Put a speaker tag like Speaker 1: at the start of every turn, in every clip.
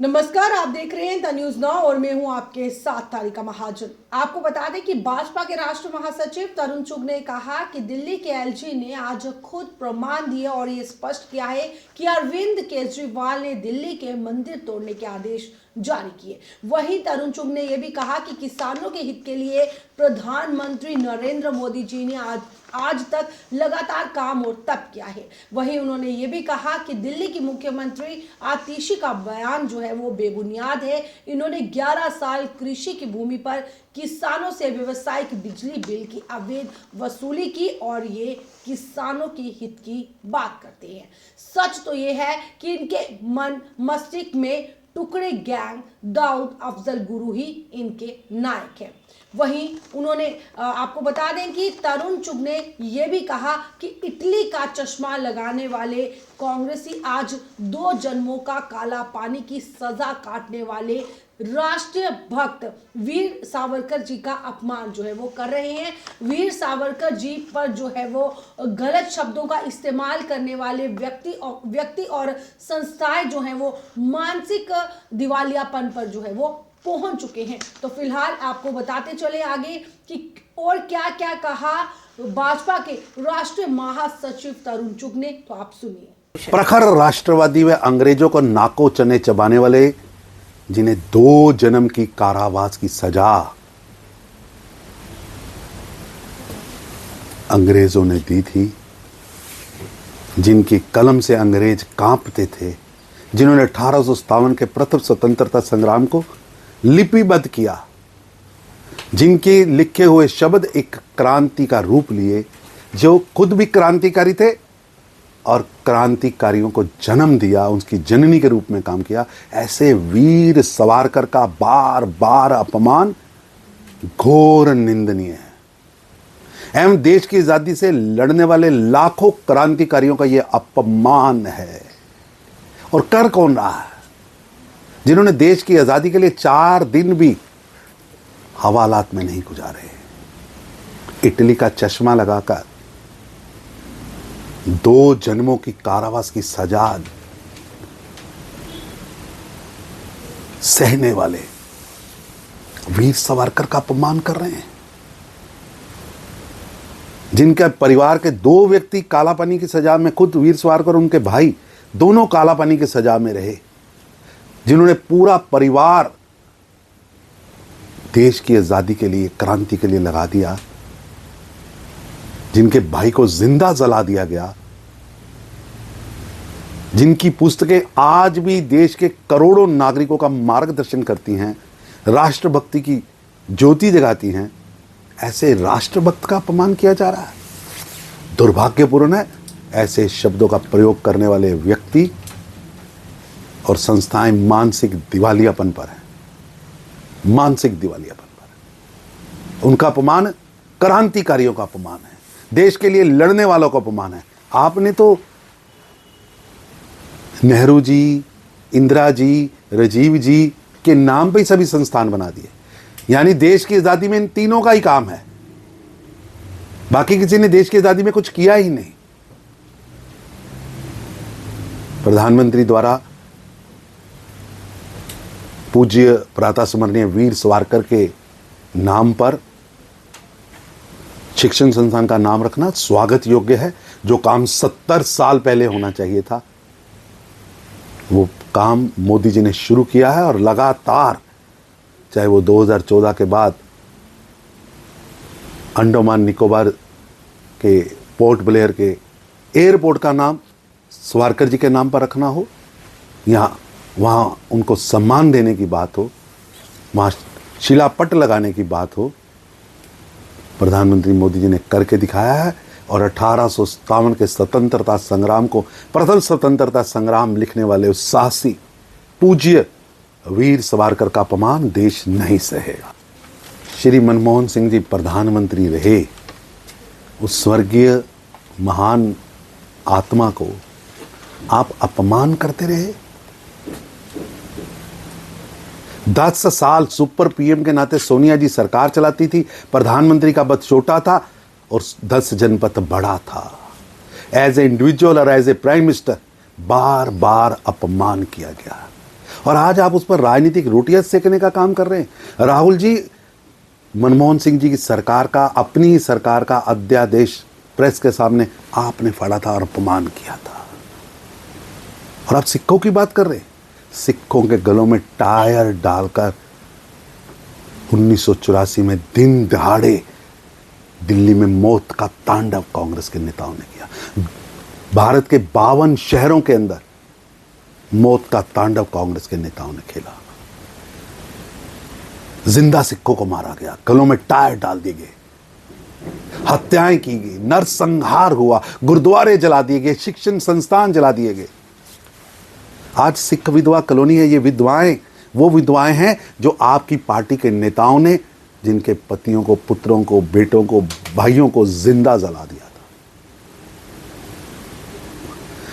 Speaker 1: नमस्कार, आप देख रहे हैं द न्यूज नाउ और मैं हूं आपके साथ तारिका महाजन। आपको बता दें कि भाजपा के राष्ट्रीय महासचिव तरुण चुग ने कहा कि दिल्ली के एलजी ने आज खुद प्रमाण दिए और ये स्पष्ट किया है कि अरविंद केजरीवाल ने दिल्ली के मंदिर तोड़ने के आदेश जारी किए। वहीं तरुण चुग ने यह भी कहा कि किसानों के हित के लिए प्रधानमंत्री नरेंद्र मोदी जी ने आज तक लगातार काम और तप किया है। वहीं उन्होंने ये भी कहा कि दिल्ली की मुख्यमंत्री आतिशी का बयान जो है वो बेबुनियाद है। इन्होंने 11 साल कृषि की भूमि पर किसानों से व्यावसायिक बिजली बिल की अवैध वसूली की और ये किसानों के हित की बात करते हैं। सच तो ये है कि इनके मन मस्तिष्क में टुकड़े गैंग दाऊद अफजल गुरु ही इनके नायक हैं। वहीं उन्होंने आपको बता दें कि तरुण चुग ने यह भी कहा कि इटली का चश्मा लगाने वाले कांग्रेसी आज 2 जन्मों का काला पानी की सजा काटने वाले राष्ट्रीय भक्त वीर सावरकर जी का अपमान जो है वो कर रहे हैं। वीर सावरकर जी पर जो है वो गलत शब्दों का इस्तेमाल करने वाले व्यक्ति और संस्थाएं जो हैं वो मानसिक दिवालियापन पर जो है वो पहुंच चुके हैं। तो फिलहाल आपको बताते चले आगे कि और क्या क्या कहा भाजपा के राष्ट्रीय महासचिव तरुण चुग ने, तो आप सुनिए।
Speaker 2: प्रखर राष्ट्रवादी व अंग्रेजों को नाको चने चबाने वाले, जिन्हें 2 जन्म की कारावास की सजा अंग्रेजों ने दी थी, जिनकी कलम से अंग्रेज कांपते थे, जिन्होंने 1857 के प्रथम स्वतंत्रता संग्राम को लिपिबद्ध किया, जिनके लिखे हुए शब्द एक क्रांति का रूप लिए, जो खुद भी क्रांतिकारी थे और क्रांतिकारियों को जन्म दिया, उसकी जननी के रूप में काम किया, ऐसे वीर सावरकर का बार बार अपमान घोर निंदनीय है एवं देश की आजादी से लड़ने वाले लाखों क्रांतिकारियों का यह अपमान है। और कर कौन रहा है? जिन्होंने देश की आजादी के लिए 4 दिन भी हवालात में नहीं गुजारे, इटली का चश्मा लगाकर 2 जन्मों की कारावास की सजा सहने वाले वीर सावरकर का अपमान कर रहे हैं, जिनके परिवार के 2 व्यक्ति कालापानी की सजा में, खुद वीर सावरकर और उनके भाई दोनों कालापानी की सजा में रहे, जिन्होंने पूरा परिवार देश की आजादी के लिए, क्रांति के लिए लगा दिया, जिनके भाई को जिंदा जला दिया गया, जिनकी पुस्तकें आज भी देश के करोड़ों नागरिकों का मार्गदर्शन करती हैं, राष्ट्रभक्ति की ज्योति जगाती हैं, ऐसे राष्ट्रभक्त का अपमान किया जा रहा है। दुर्भाग्यपूर्ण है ऐसे शब्दों का प्रयोग करने वाले व्यक्ति और संस्थाएं मानसिक दिवालियापन पर है, मानसिक दिवालियापन पर है। उनका अपमान क्रांतिकारियों का अपमान है, देश के लिए लड़ने वालों का अपमान है। आपने तो नेहरू जी, इंदिरा जी, राजीव जी के नाम पे ही सभी संस्थान बना दिए, यानी देश की आजादी में इन तीनों का ही काम है, बाकी किसी ने देश की आजादी में कुछ किया ही नहीं। प्रधानमंत्री द्वारा पूज्य प्रातः स्मरणीय वीर सावरकर के नाम पर शिक्षण संस्थान का नाम रखना स्वागत योग्य है। जो काम 70 साल पहले होना चाहिए था, वो काम मोदी जी ने शुरू किया है और लगातार, चाहे वो 2014 के बाद अंडमान निकोबार के पोर्ट ब्लेयर के एयरपोर्ट का नाम सावरकर जी के नाम पर रखना हो, या वहाँ उनको सम्मान देने की बात हो, वहाँ शिलापट लगाने की बात हो, प्रधानमंत्री मोदी जी ने करके दिखाया है। और 1857 के स्वतंत्रता संग्राम को प्रथम स्वतंत्रता संग्राम लिखने वाले उस साहसी पूज्य वीर सावरकर का अपमान देश नहीं सहेगा। श्री मनमोहन सिंह जी प्रधानमंत्री रहे, उस स्वर्गीय महान आत्मा को आप अपमान करते रहे। 10 साल सुपर पीएम के नाते सोनिया जी सरकार चलाती थी, प्रधानमंत्री का पद छोटा था और 10 जनपद बड़ा था। एज ए इंडिविजुअल और एज ए प्राइम मिनिस्टर बार बार अपमान किया गया और आज आप उस पर राजनीतिक रोटियां सेकने का काम कर रहे हैं। राहुल जी, मनमोहन सिंह जी की सरकार का, अपनी ही सरकार का अध्यादेश प्रेस के सामने आपने फाड़ा था और अपमान किया था, और आप सिक्कों की बात कर रहे हैं। सिक्कों के गलों में टायर डालकर 1984 में दिन दहाड़े दिल्ली में मौत का तांडव कांग्रेस के नेताओं ने किया। भारत के 52 शहरों के अंदर मौत का तांडव कांग्रेस के नेताओं ने खेला। जिंदा सिक्कों को मारा गया, गलों में टायर डाल दिए गए, हत्याएं की गई, नरसंहार हुआ, गुरुद्वारे जला दिए गए, शिक्षण संस्थान जला दिए गए। आज सिख विधवा कॉलोनी है। ये विधवाएं वो विधवाएं हैं जो आपकी पार्टी के नेताओं ने, जिनके पतियों को, पुत्रों को, बेटों को, भाइयों को जिंदा जला दिया था,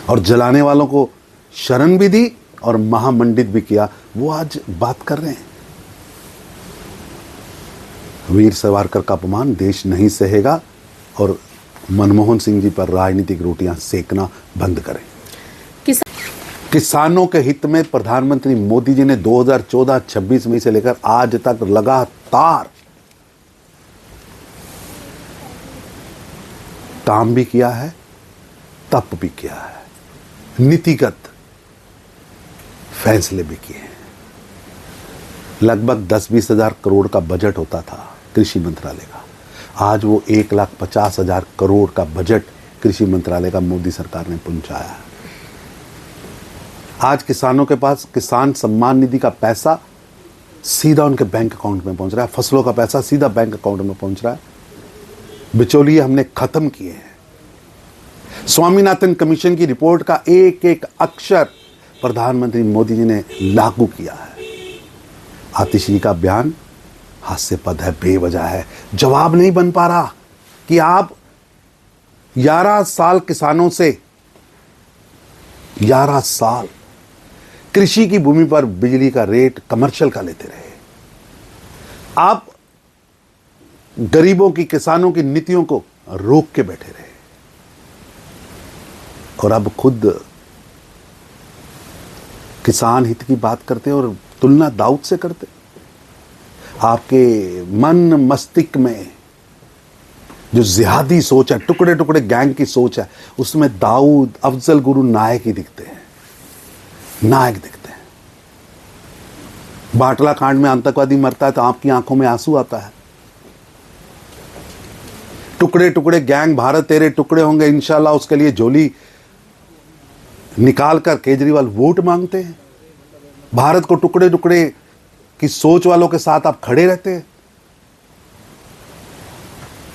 Speaker 2: और जलाने वालों को शरण भी दी और महामंडित भी किया। वो आज बात कर रहे हैं। वीर सावरकर का अपमान देश नहीं सहेगा, और मनमोहन सिंह जी पर राजनीतिक रोटियां सेकना बंद करें। किसानों के हित में प्रधानमंत्री मोदी जी ने 2014-26 में से लेकर आज तक लगातार काम भी किया है, तप भी किया है, नीतिगत फैसले भी किए हैं। लगभग 10-20 हजार करोड़ का बजट होता था कृषि मंत्रालय का, आज वो 1,50,000 करोड़ का बजट कृषि मंत्रालय का मोदी सरकार ने पहुंचाया है। आज किसानों के पास किसान सम्मान निधि का पैसा सीधा उनके बैंक अकाउंट में पहुंच रहा है, फसलों का पैसा सीधा बैंक अकाउंट में पहुंच रहा है। बिचौलिए हमने खत्म किए हैं। स्वामीनाथन कमीशन की रिपोर्ट का एक एक अक्षर प्रधानमंत्री मोदी जी ने लागू किया है। आतिशी का बयान हास्यास्पद है, बेवजह है, जवाब नहीं बन पा रहा कि आप 11 साल किसानों से 11 साल कृषि की भूमि पर बिजली का रेट कमर्शियल का लेते रहे। आप गरीबों की, किसानों की नीतियों को रोक के बैठे रहे, और अब खुद किसान हित की बात करते हैं और तुलना दाऊद से करते। आपके मन मस्तिष्क में जो जिहादी सोच है, टुकड़े टुकड़े गैंग की सोच है, उसमें दाऊद, अफजल गुरु नायक ही दिखते हैं, नायक दिखते हैं। बाटला कांड में आतंकवादी मरता है तो आपकी आंखों में आंसू आता है। टुकड़े टुकड़े गैंग, भारत तेरे टुकड़े होंगे इंशाल्लाह, उसके लिए झोली निकालकर केजरीवाल वोट मांगते हैं। भारत को टुकड़े टुकड़े की सोच वालों के साथ आप खड़े रहते हैं।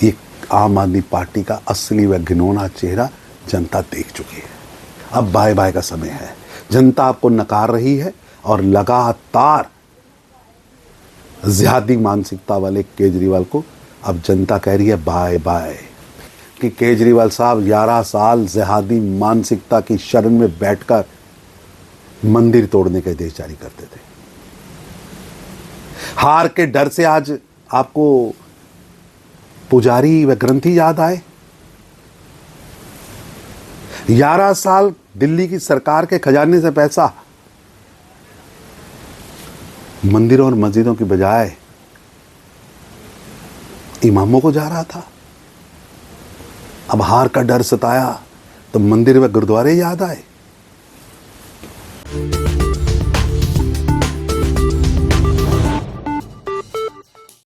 Speaker 2: ये आम आदमी पार्टी का असली व घिनौना चेहरा जनता देख चुकी है। अब बाय बाय का समय है। जनता आपको नकार रही है, और लगातार जिहादी मानसिकता वाले केजरीवाल को अब जनता कह रही है बाय बाय। कि केजरीवाल साहब 11 साल जिहादी मानसिकता की शरण में बैठकर मंदिर तोड़ने के आदेश जारी करते थे। हार के डर से आज आपको पुजारी व ग्रंथी याद आए। 11 साल दिल्ली की सरकार के खजाने से पैसा मंदिरों और मस्जिदों की बजाय इमामों को जा रहा था। अब हार का डर सताया तो मंदिर व गुरुद्वारे याद आए।